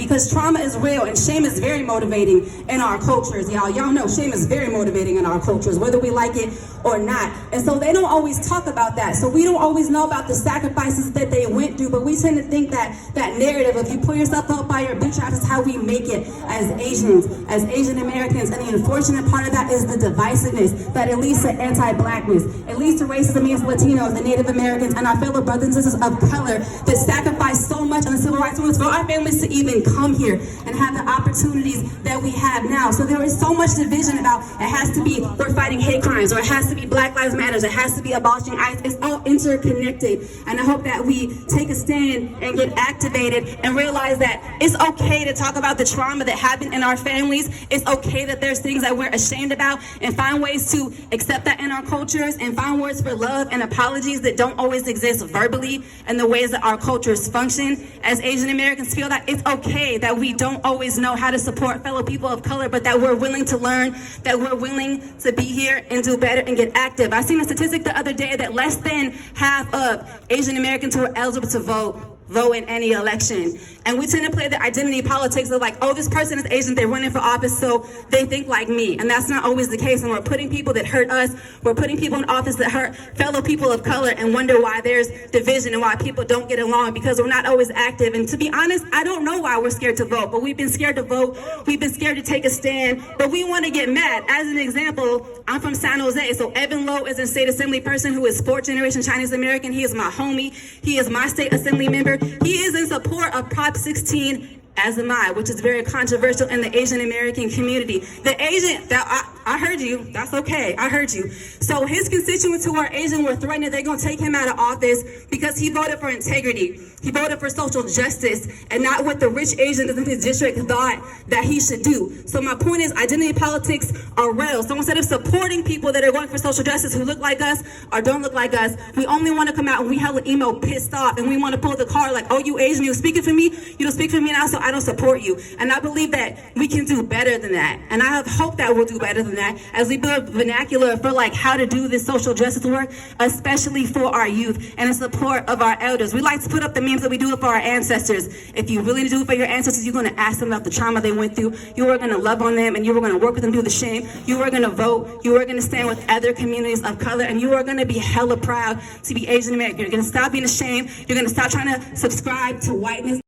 Because trauma is real and shame is very motivating in our cultures, y'all. Y'all know shame is very motivating in our cultures, whether we like it or not. And so they don't always talk about that. So we don't always know about the sacrifices that they went through, but we tend to think that that narrative of you pull yourself up by your bootstraps is how we make it as Asians, as Asian Americans. And the unfortunate part of that is the divisiveness that it leads to anti-blackness. It leads to racism against Latinos and Native Americans and our fellow brothers and sisters of color that sacrificed so much on the civil rights movement for our families to even come here and have the opportunities that we have now. So there is so much division about it has to be we're fighting hate crimes, or it has to be Black Lives Matter, it has to be abolishing ICE. It's all interconnected. And I hope that we take a stand and get activated and realize that it's okay to talk about the trauma that happened in our families. It's okay that there's things that we're ashamed about, and find ways to accept that in our cultures and find words for love and apologies that don't always exist verbally and the ways that our cultures function. As Asian Americans, feel that it's okay that we don't always know how to support fellow people of color, but that we're willing to learn, that we're willing to be here and do better and get active. I seen a statistic the other day that less than half of Asian Americans who are eligible to vote in any election. And we tend to play the identity politics of like, oh, this person is Asian, they're running for office, so they think like me. And that's not always the case. And we're putting people that hurt us, we're putting people in office that hurt fellow people of color, and wonder why there's division and why people don't get along, because we're not always active. And to be honest, I don't know why we're scared to vote, but we've been scared to vote, we've been scared to take a stand, but we want to get mad. As an example, I'm from San Jose, so Evan Lowe is a state assembly person who is 4th generation Chinese American. He is my homie, he is my state assembly member. He is in support of Prop 16, as am I, which is very controversial in the Asian American community. The Asian, I heard you, that's okay, I heard you. So his constituents who are Asian were threatened they're gonna take him out of office because he voted for integrity. He voted for social justice and not what the rich Asians in his district thought that he should do. So my point is, identity politics are real. So instead of supporting people that are going for social justice who look like us or don't look like us, we only want to come out and we have an emo pissed off and we want to pull the card like, oh, you Asian, you speaking for me? You don't speak for me now, so I don't support you. And I believe that we can do better than that. And I have hope that we'll do better than that as we build vernacular for like how to do this social justice work, especially for our youth and in support of our elders. We like to put up the memes that we do it for our ancestors. If you really do it for your ancestors, you're going to ask them about the trauma they went through. You are going to love on them, and you are going to work with them through the shame. You are going to vote. You are going to stand with other communities of color, and you are going to be hella proud to be Asian American. You're going to stop being ashamed. You're going to stop trying to subscribe to whiteness.